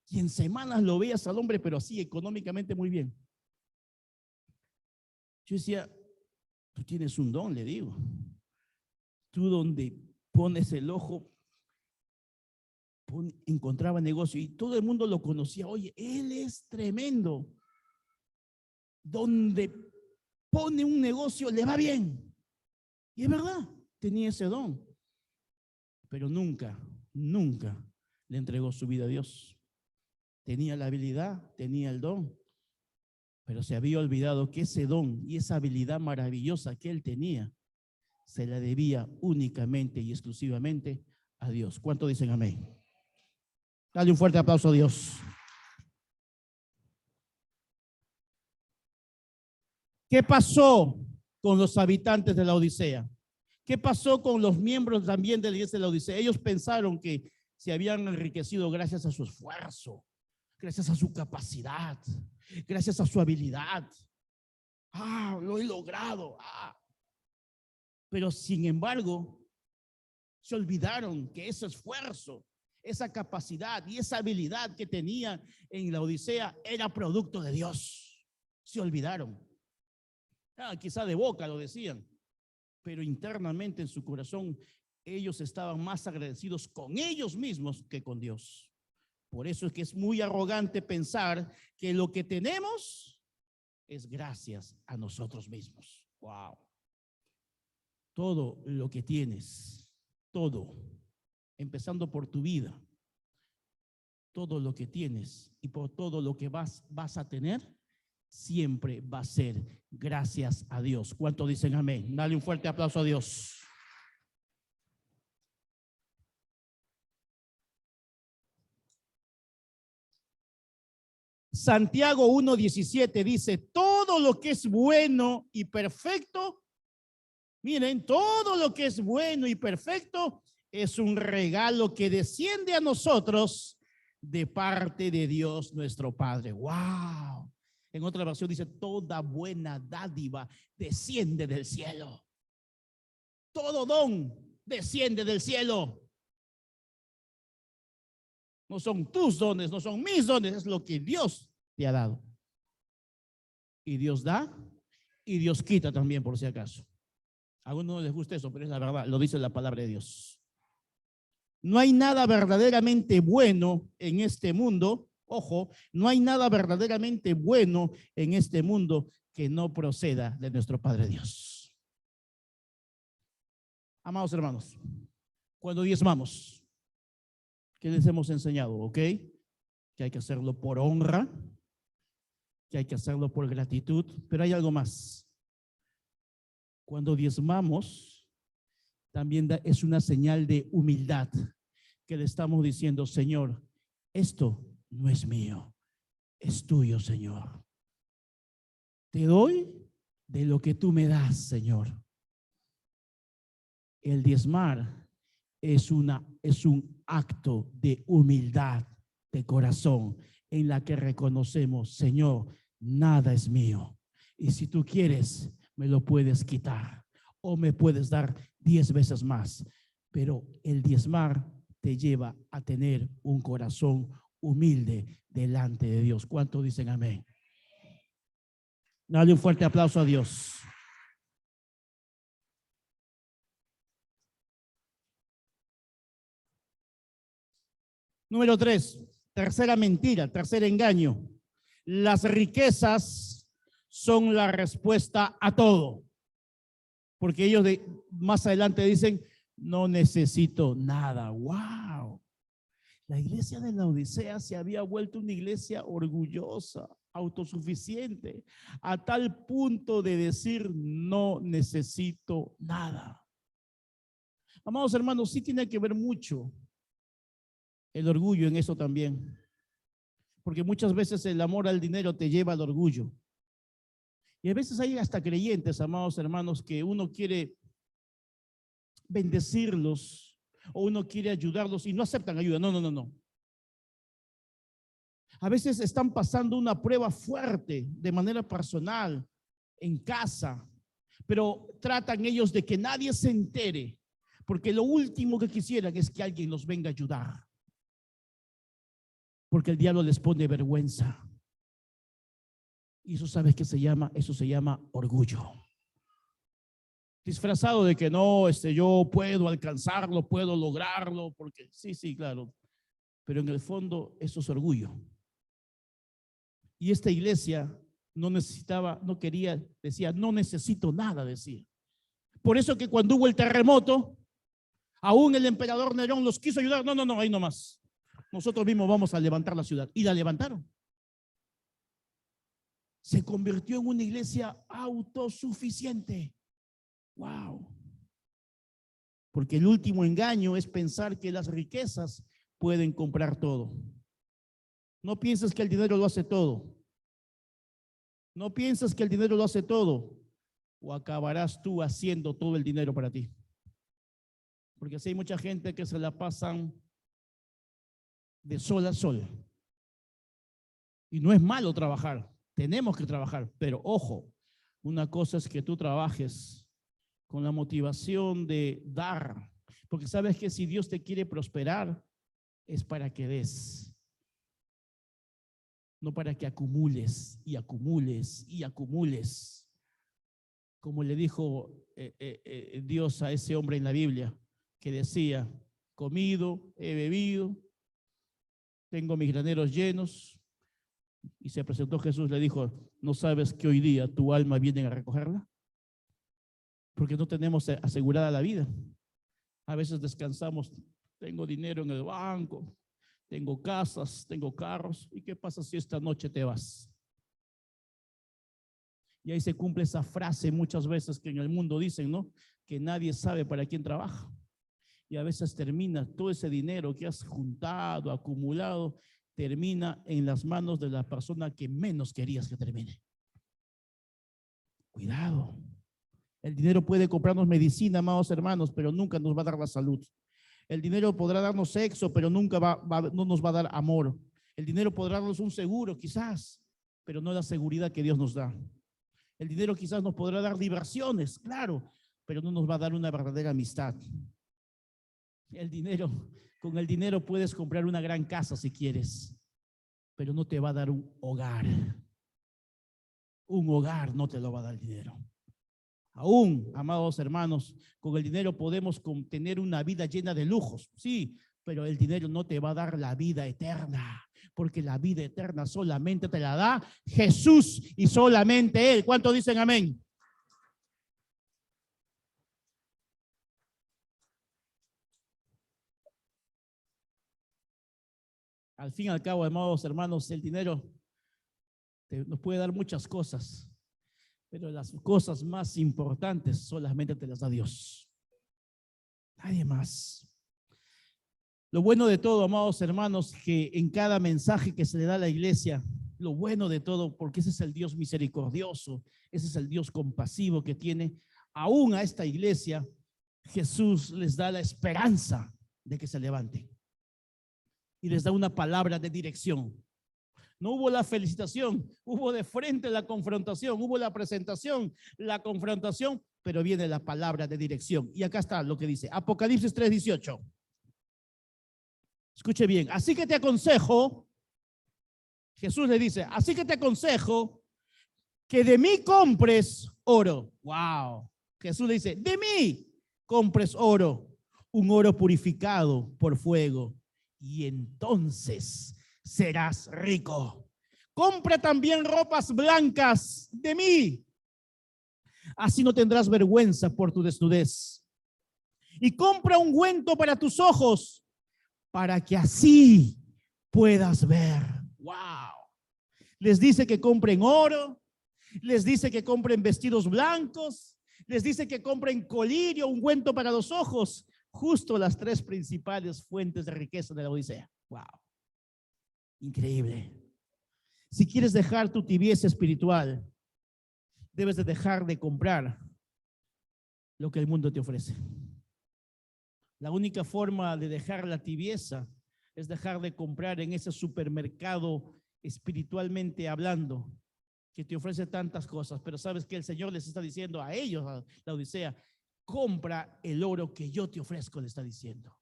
Y en semanas lo veías al hombre, pero así económicamente muy bien. Yo decía, tú tienes un don, le digo. Tú donde pones el ojo, encontraba negocio y todo el mundo lo conocía. Oye, él es tremendo. Donde pone un negocio, le va bien. Y es verdad, tenía ese don. Pero nunca le entregó su vida a Dios. Tenía la habilidad, tenía el don, pero se había olvidado que ese don y esa habilidad maravillosa que él tenía se la debía únicamente y exclusivamente a Dios. ¿Cuánto dicen amén? Dale un fuerte aplauso a Dios. ¿Qué pasó con los habitantes de la Odisea? ¿Qué pasó con los miembros también de la iglesia de la Odisea? Ellos pensaron que se habían enriquecido gracias a su esfuerzo, gracias a su capacidad, gracias a su habilidad. Lo he logrado. Pero sin embargo, se olvidaron que ese esfuerzo, esa capacidad y esa habilidad que tenían en la Odisea era producto de Dios. Se olvidaron. Quizá de boca lo decían, pero internamente en su corazón ellos estaban más agradecidos con ellos mismos que con Dios. Por eso es que es muy arrogante pensar que lo que tenemos es gracias a nosotros mismos. Wow. Todo lo que tienes, todo, empezando por tu vida, todo lo que tienes y por todo lo que vas a tener, siempre va a ser gracias a Dios. ¿Cuántos dicen amén? Dale un fuerte aplauso a Dios. Santiago 1:17 dice, todo lo que es bueno y perfecto, miren, todo lo que es bueno y perfecto es un regalo que desciende a nosotros de parte de Dios nuestro Padre. ¡Wow! En otra versión dice, toda buena dádiva desciende del cielo. Todo don desciende del cielo. No son tus dones, no son mis dones, es lo que Dios te ha dado. Y Dios da y Dios quita también, por si acaso. A algunos no les gusta eso, pero es la verdad, lo dice la palabra de Dios. No hay nada verdaderamente bueno en este mundo, ojo, no hay nada verdaderamente bueno en este mundo que no proceda de nuestro Padre Dios. Amados hermanos, cuando diezmamos, ¿qué les hemos enseñado? ¿Ok? Que hay que hacerlo por honra, que hay que hacerlo por gratitud, pero hay algo más. Cuando diezmamos, también es una señal de humildad, que le estamos diciendo, Señor, esto no es mío, es tuyo, Señor. Te doy de lo que tú me das, Señor. El diezmar es un acto de humildad de corazón en la que reconocemos, Señor, nada es mío. Y si tú quieres, me lo puedes quitar o me puedes dar 10 veces más. Pero el diezmar te lleva a tener un corazón humilde delante de Dios. ¿Cuántos dicen amén? Dale un fuerte aplauso a Dios. Número 3, tercera mentira, tercer engaño. Las riquezas son la respuesta a todo. Porque ellos más adelante dicen, no necesito nada. ¡Wow! La iglesia de la Odisea se había vuelto una iglesia orgullosa, autosuficiente, a tal punto de decir, no necesito nada. Amados hermanos, sí tiene que ver mucho el orgullo en eso también. Porque muchas veces el amor al dinero te lleva al orgullo. Y a veces hay hasta creyentes, amados hermanos, que uno quiere bendecirlos o uno quiere ayudarlos y no aceptan ayuda. No, no, no, no. A veces están pasando una prueba fuerte de manera personal, en casa, pero tratan ellos de que nadie se entere, porque lo último que quisieran es que alguien los venga a ayudar. Porque el diablo les pone vergüenza. Y eso, ¿sabes qué se llama? Eso se llama orgullo. Disfrazado de que no, yo puedo alcanzarlo, puedo lograrlo, porque sí, claro. Pero en el fondo eso es orgullo. Y esta iglesia no necesitaba, no quería, decía, no necesito nada, decía. Por eso que cuando hubo el terremoto, aún el emperador Nerón los quiso ayudar. No, no, no, ahí nomás. Nosotros mismos vamos a levantar la ciudad. Y la levantaron. Se convirtió en una iglesia autosuficiente. Wow. Porque el último engaño es pensar que las riquezas pueden comprar todo. No pienses que el dinero lo hace todo. No pienses que el dinero lo hace todo. O acabarás tú haciendo todo el dinero para ti. Porque si hay mucha gente que se la pasan de sol a sol. Y no es malo trabajar. Tenemos que trabajar. Pero ojo, una cosa es que tú trabajes con la motivación de dar. Porque sabes que si Dios te quiere prosperar, es para que des. No para que acumules y acumules y acumules. Como le dijo Dios a ese hombre en la Biblia, que decía, comido, he bebido, tengo mis graneros llenos. Y se presentó Jesús, le dijo, ¿no sabes que hoy día tu alma viene a recogerla? Porque no tenemos asegurada la vida. A veces descansamos, tengo dinero en el banco, tengo casas, tengo carros. ¿Y qué pasa si esta noche te vas? Y ahí se cumple esa frase muchas veces que en el mundo dicen, ¿no? Que nadie sabe para quién trabaja. Y a veces termina todo ese dinero que has juntado, acumulado, termina en las manos de la persona que menos querías que termine. Cuidado. El dinero puede comprarnos medicina, amados hermanos, pero nunca nos va a dar la salud. El dinero podrá darnos sexo, pero nunca no nos va a dar amor. El dinero podrá darnos un seguro, quizás, pero no la seguridad que Dios nos da. El dinero quizás nos podrá dar diversiones, claro, pero no nos va a dar una verdadera amistad. Con el dinero puedes comprar una gran casa si quieres, pero no te va a dar un hogar. Un hogar no te lo va a dar el dinero. Aún, amados hermanos, con el dinero podemos tener una vida llena de lujos, sí, pero el dinero no te va a dar la vida eterna, porque la vida eterna solamente te la da Jesús y solamente Él. ¿Cuántos dicen amén? Al fin y al cabo, amados hermanos, el dinero nos puede dar muchas cosas, pero las cosas más importantes solamente te las da Dios. Nadie más. Lo bueno de todo, amados hermanos, que en cada mensaje que se le da a la iglesia, lo bueno de todo, porque ese es el Dios misericordioso, ese es el Dios compasivo que tiene, aún a esta iglesia, Jesús les da la esperanza de que se levanten y les da una palabra de dirección. No hubo la felicitación, hubo de frente la confrontación, hubo la presentación, la confrontación, pero viene la palabra de dirección. Y acá está lo que dice Apocalipsis 3:18. Escuche bien, así que te aconsejo, Jesús le dice, así que te aconsejo que de mí compres oro. Wow. Jesús le dice, de mí compres oro, un oro purificado por fuego, y entonces serás rico. Compra también ropas blancas de mí, así no tendrás vergüenza por tu desnudez. Y compra ungüento para tus ojos, para que así puedas ver. Wow. Les dice que compren oro, les dice que compren vestidos blancos, les dice que compren colirio, ungüento para los ojos, justo las tres principales fuentes de riqueza de la Odisea. Wow. Increíble. Si quieres dejar tu tibieza espiritual, debes de dejar de comprar lo que el mundo te ofrece. La única forma de dejar la tibieza es dejar de comprar en ese supermercado espiritualmente hablando, que te ofrece tantas cosas, pero sabes que el Señor les está diciendo a ellos, a la Odisea, compra el oro que yo te ofrezco, le está diciendo.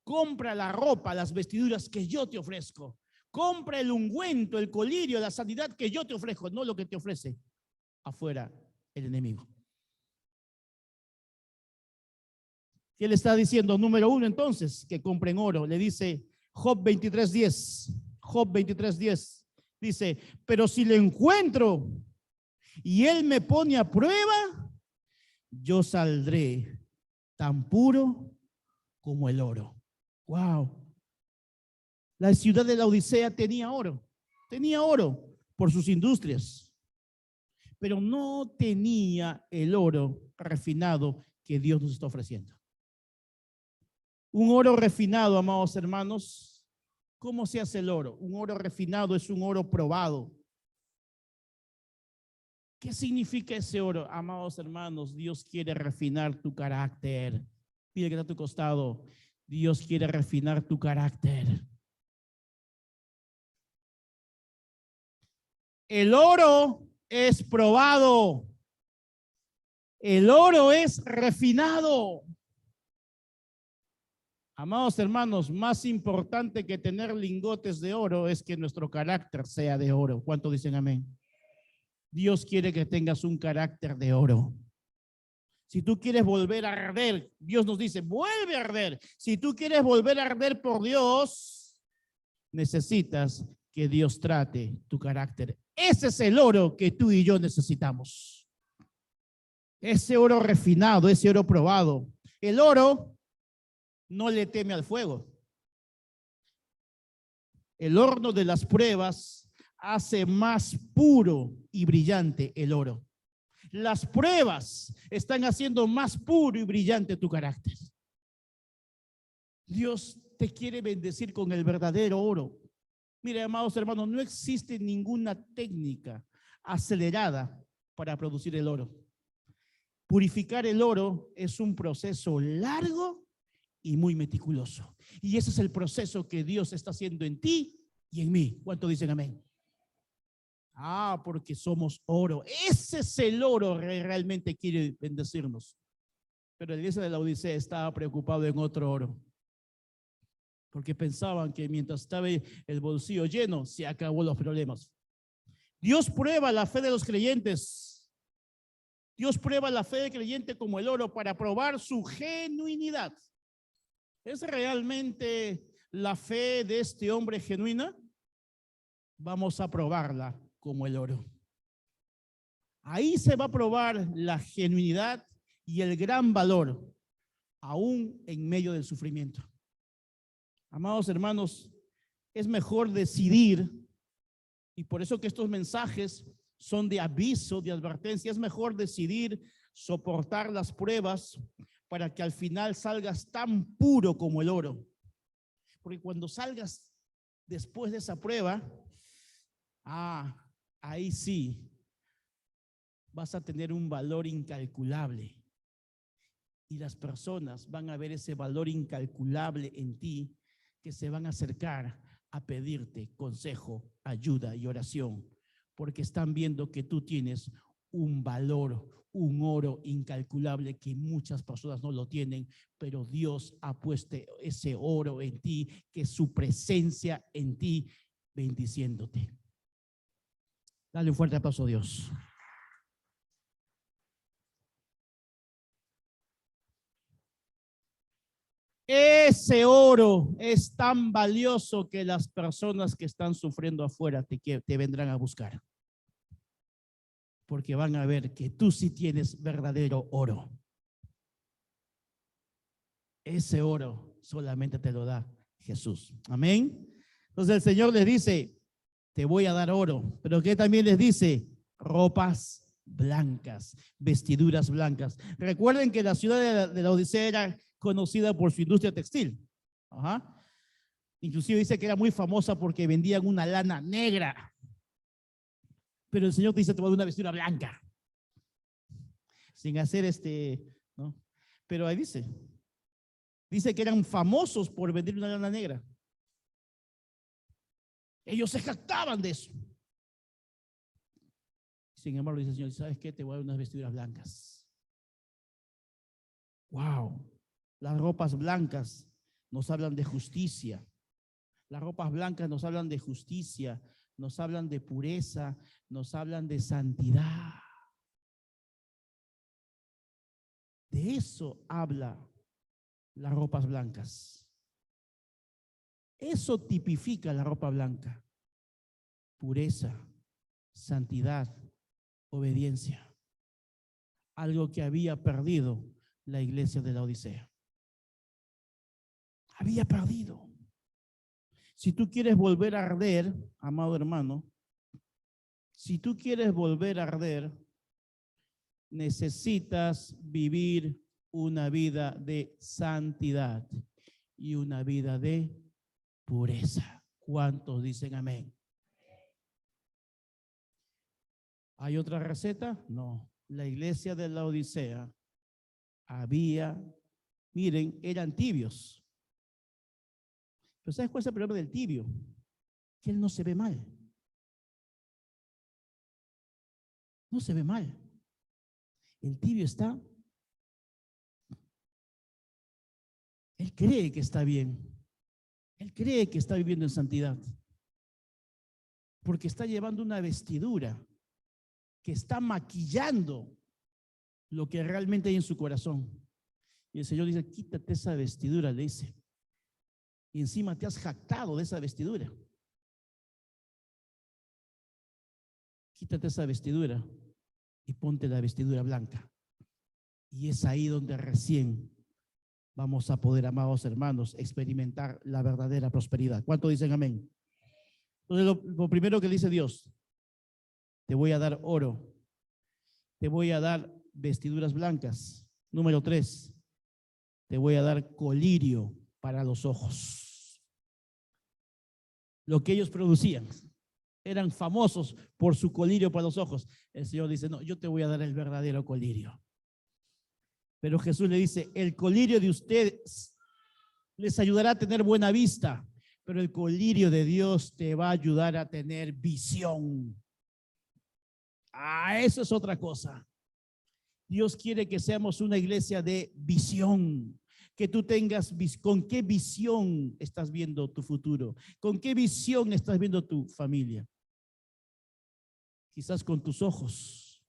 Compra la ropa, las vestiduras que yo te ofrezco. Compra el ungüento, el colirio, la sanidad que yo te ofrezco, no lo que te ofrece afuera el enemigo. ¿Qué le está diciendo? Número uno, entonces, que compren oro. Le dice Job 23:10. Job 23:10 dice, pero si le encuentro y él me pone a prueba, yo saldré tan puro como el oro. Wow. La ciudad de la Odisea tenía oro por sus industrias, pero no tenía el oro refinado que Dios nos está ofreciendo. Un oro refinado, amados hermanos, ¿cómo se hace el oro? Un oro refinado es un oro probado. ¿Qué significa ese oro? Amados hermanos, Dios quiere refinar tu carácter. Pide que está a tu costado. Dios quiere refinar tu carácter. El oro es probado. El oro es refinado. Amados hermanos, más importante que tener lingotes de oro es que nuestro carácter sea de oro. ¿Cuántos dicen amén? Dios quiere que tengas un carácter de oro. Si tú quieres volver a arder, Dios nos dice, vuelve a arder. Si tú quieres volver a arder por Dios, necesitas que Dios trate tu carácter. Ese es el oro que tú y yo necesitamos. Ese oro refinado, ese oro probado. El oro no le teme al fuego. El horno de las pruebas hace más puro y brillante el oro. Las pruebas están haciendo más puro y brillante tu carácter. Dios te quiere bendecir con el verdadero oro. Mire, amados hermanos, no existe ninguna técnica acelerada para producir el oro. Purificar el oro es un proceso largo y muy meticuloso. Y ese es el proceso que Dios está haciendo en ti y en mí. ¿Cuántos dicen amén? Ah, porque somos oro. Ese es el oro que realmente quiere bendecirnos. Pero la iglesia de la Odisea estaba preocupado en otro oro. Porque pensaban que mientras estaba el bolsillo lleno, se acabó los problemas. Dios prueba la fe de los creyentes. Dios prueba la fe del creyente como el oro para probar su genuinidad. ¿Es realmente la fe de este hombre genuina? Vamos a probarla como el oro. Ahí se va a probar la genuinidad y el gran valor, aún en medio del sufrimiento. Amados hermanos, es mejor decidir, y por eso que estos mensajes son de aviso, de advertencia, es mejor decidir soportar las pruebas para que al final salgas tan puro como el oro. Porque cuando salgas después de esa prueba, ahí sí vas a tener un valor incalculable. Y las personas van a ver ese valor incalculable en ti, que se van a acercar a pedirte consejo, ayuda y oración, porque están viendo que tú tienes un valor, un oro incalculable que muchas personas no lo tienen, pero Dios ha puesto ese oro en ti, que es su presencia en ti, bendiciéndote. Dale un fuerte aplauso a Dios. Ese oro es tan valioso que las personas que están sufriendo afuera te vendrán a buscar. Porque van a ver que tú sí tienes verdadero oro. Ese oro solamente te lo da Jesús. Amén. Entonces el Señor les dice, te voy a dar oro. Pero ¿qué también les dice? Ropas blancas, vestiduras blancas. Recuerden que la ciudad de la Odisea era conocida por su industria textil. Inclusive dice que era muy famosa porque vendían una lana negra. Pero el Señor te dice, te voy a dar una vestidura blanca. Sin hacer ¿no? Pero ahí dice que eran famosos por vender una lana negra. Ellos se jactaban de eso. Sin embargo, dice el Señor, ¿sabes qué? Te voy a dar unas vestiduras blancas. Wow. Las ropas blancas nos hablan de justicia. Las ropas blancas nos hablan de justicia, nos hablan de pureza, nos hablan de santidad. De eso habla las ropas blancas. Eso tipifica la ropa blanca. Pureza, santidad, obediencia. Algo que había perdido la iglesia de la Odisea. Había perdido. Si tú quieres volver a arder, amado hermano, si tú quieres volver a arder, necesitas vivir una vida de santidad y una vida de pureza. ¿Cuántos dicen amén? ¿Hay otra receta? No. La iglesia de la Odisea miren, eran tibios. Pero ¿sabes cuál es el problema del tibio? Que él no se ve mal. No se ve mal. El tibio él cree que está bien. Él cree que está viviendo en santidad. Porque está llevando una vestidura que está maquillando lo que realmente hay en su corazón. Y el Señor dice, quítate esa vestidura, le dice. Y encima te has jactado de esa vestidura. Quítate esa vestidura y ponte la vestidura blanca. Y es ahí donde recién vamos a poder, amados hermanos, experimentar la verdadera prosperidad. ¿Cuántos dicen amén? Entonces, lo primero que dice Dios, te voy a dar oro, te voy a dar vestiduras blancas. Número 3, te voy a dar colirio para los ojos. Lo que ellos producían, eran famosos por su colirio para los ojos. El Señor dice, no, yo te voy a dar el verdadero colirio. Pero Jesús le dice, el colirio de ustedes les ayudará a tener buena vista, pero el colirio de Dios te va a ayudar a tener visión. Eso es otra cosa. Dios quiere que seamos una iglesia de visión. Que tú tengas, ¿con qué visión estás viendo tu futuro? ¿Con qué visión estás viendo tu familia? quizás con tus ojos.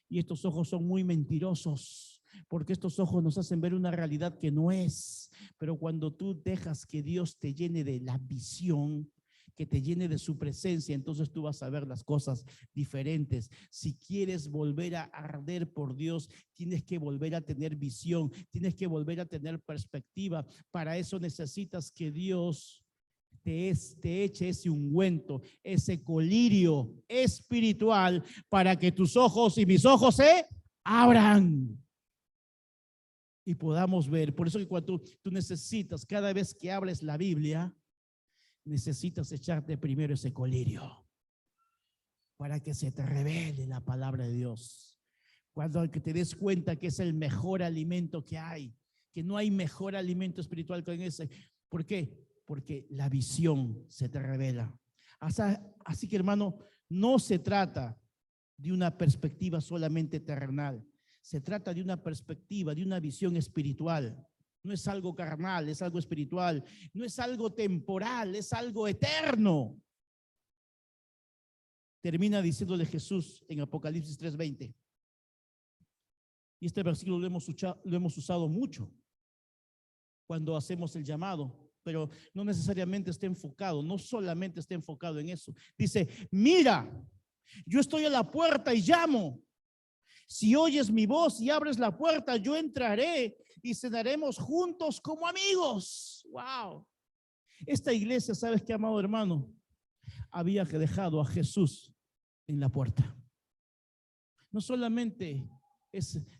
Y estos ojos son muy mentirosos, porque estos ojos nos hacen ver una realidad que no es. Pero cuando tú dejas que Dios te llene de la visión, que te llene de su presencia, entonces tú vas a ver las cosas diferentes. Si quieres volver a arder por Dios, tienes que volver a tener visión, tienes que volver a tener perspectiva. Para eso necesitas que Dios te eche ese ungüento, ese colirio espiritual, para que tus ojos y mis ojos se abran y podamos ver. Por eso que cuando tú necesitas, cada vez que hables la Biblia, necesitas echarte primero ese colirio para que se te revele la palabra de Dios. Cuando que te des cuenta que es el mejor alimento que hay, que no hay mejor alimento espiritual que ese. ¿Por qué? Porque la visión se te revela. Así que, hermano, no se trata de una perspectiva solamente terrenal. Se trata de una perspectiva, de una visión espiritual. No es algo carnal, es algo espiritual. No es algo temporal, es algo eterno. Termina diciéndole Jesús en Apocalipsis 3:20. Y este versículo lo hemos usado mucho cuando hacemos el llamado, pero no necesariamente está enfocado, no solamente está enfocado en eso. Dice, mira, yo estoy a la puerta y llamo. Si oyes mi voz y abres la puerta, yo entraré y cenaremos juntos como amigos. Wow. Esta iglesia, ¿sabes qué, amado hermano? Había dejado a Jesús en la puerta. No solamente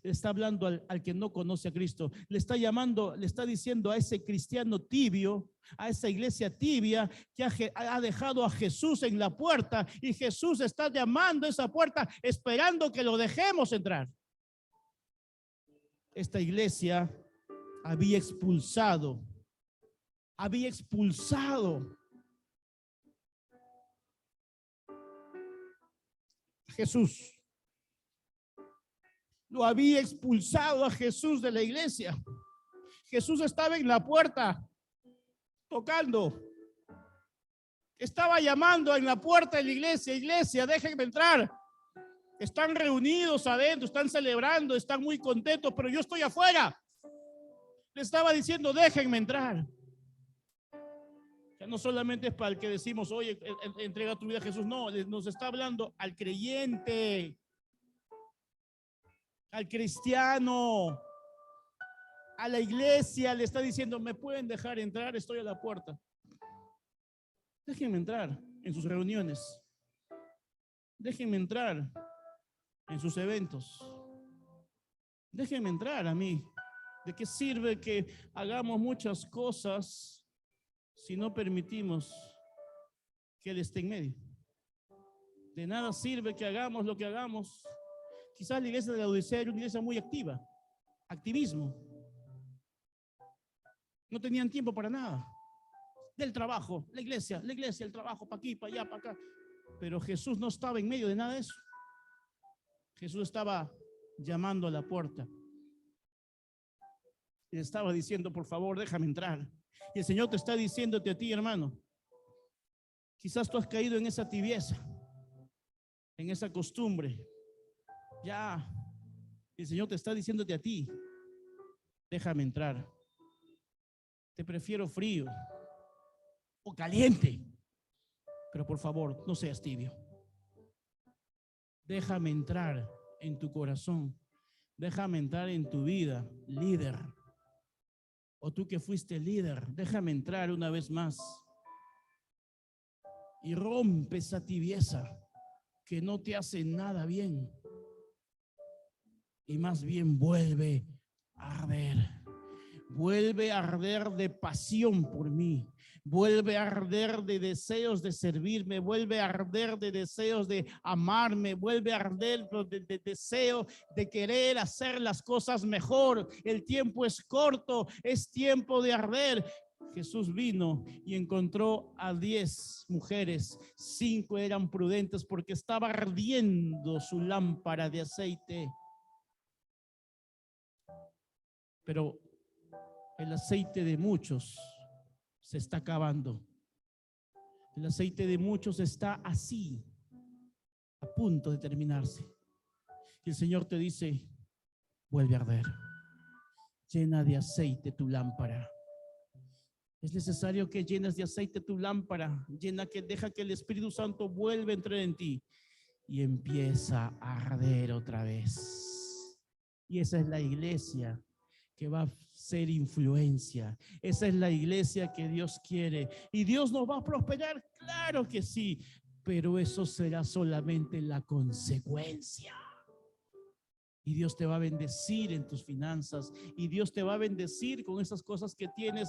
está hablando al que no conoce a Cristo, le está llamando, le está diciendo a ese cristiano tibio, a esa iglesia tibia que ha dejado a Jesús en la puerta, y Jesús está llamando a esa puerta esperando que lo dejemos entrar. Esta iglesia había expulsado a Jesús. Lo había expulsado a Jesús de la iglesia. Jesús estaba en la puerta tocando. Estaba llamando en la puerta de la iglesia. Iglesia, déjenme entrar. Están reunidos adentro, están celebrando, están muy contentos, pero yo estoy afuera. Le estaba diciendo, déjenme entrar. Ya no solamente es para el que decimos, oye, entrega tu vida a Jesús. No, nos está hablando al creyente, al cristiano, a la iglesia. Le está diciendo, ¿me pueden dejar entrar? Estoy a la puerta. Déjenme entrar en sus reuniones. Déjenme entrar en sus eventos. Déjenme entrar a mí. ¿De qué sirve que hagamos muchas cosas si no permitimos que Él esté en medio? De nada sirve que hagamos lo que hagamos. Quizás la iglesia de la Odisea era una iglesia muy activa. Activismo. No tenían tiempo para nada. Del trabajo, la iglesia, el trabajo, para aquí, para allá, para acá. Pero Jesús no estaba en medio de nada de eso. Jesús estaba llamando a la puerta. Y estaba diciendo, por favor, déjame entrar. Y el Señor te está diciéndote a ti, hermano. Quizás tú has caído en esa tibieza, en esa costumbre. Ya, el Señor te está diciéndote a ti, déjame entrar. Te prefiero frío o caliente, pero por favor, no seas tibio. Déjame entrar en tu corazón. Déjame entrar en tu vida, líder. O tú que fuiste líder, déjame entrar una vez más. Y rompe esa tibieza que no te hace nada bien. Y más bien vuelve a arder. Vuelve a arder de pasión por mí. Vuelve a arder de deseos de servirme. Vuelve a arder de deseos de amarme. Vuelve a arder de deseo de querer hacer las cosas mejor. El tiempo es corto. Es tiempo de arder. Jesús vino y encontró a 10 mujeres. 5 eran prudentes porque estaba ardiendo su lámpara de aceite. Pero el aceite de muchos se está acabando. El aceite de muchos está así, a punto de terminarse. Y el Señor te dice, vuelve a arder. Llena de aceite tu lámpara. Es necesario que llenes de aceite tu lámpara. Deja que el Espíritu Santo vuelva a entrar en ti y empieza a arder otra vez. Y esa es la iglesia que va a ser influencia. Esa es la iglesia que Dios quiere. ¿Y Dios nos va a prosperar? Claro que sí, pero eso será solamente la consecuencia. Y Dios te va a bendecir en tus finanzas, y Dios te va a bendecir con esas cosas que tienes,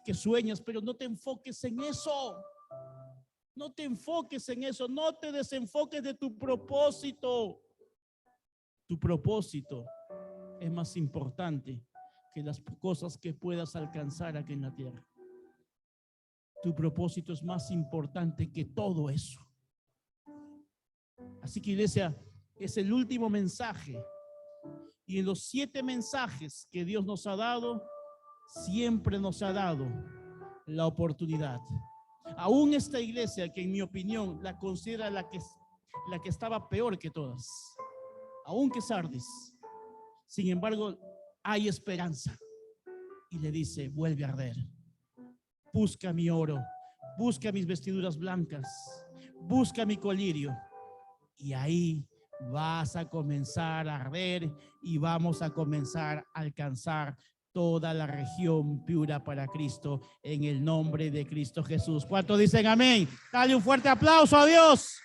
que sueñas, pero no te enfoques en eso. No te enfoques en eso, no te desenfoques de tu propósito. Tu propósito es más importante que las cosas que puedas alcanzar aquí en la tierra. Tu propósito es más importante que todo eso. Así que, iglesia, es el último mensaje. Y en los 7 mensajes que Dios nos ha dado, siempre nos ha dado la oportunidad. Aún esta iglesia, que en mi opinión la considera la que estaba peor que todas, aún que Sardis, sin embargo, hay esperanza. Y le dice, vuelve a arder. Busca mi oro, busca mis vestiduras blancas, busca mi colirio. Y ahí vas a comenzar a arder y vamos a comenzar a alcanzar toda la región Piura para Cristo, en el nombre de Cristo Jesús. ¿Cuántos dicen amén? Dale un fuerte aplauso a Dios.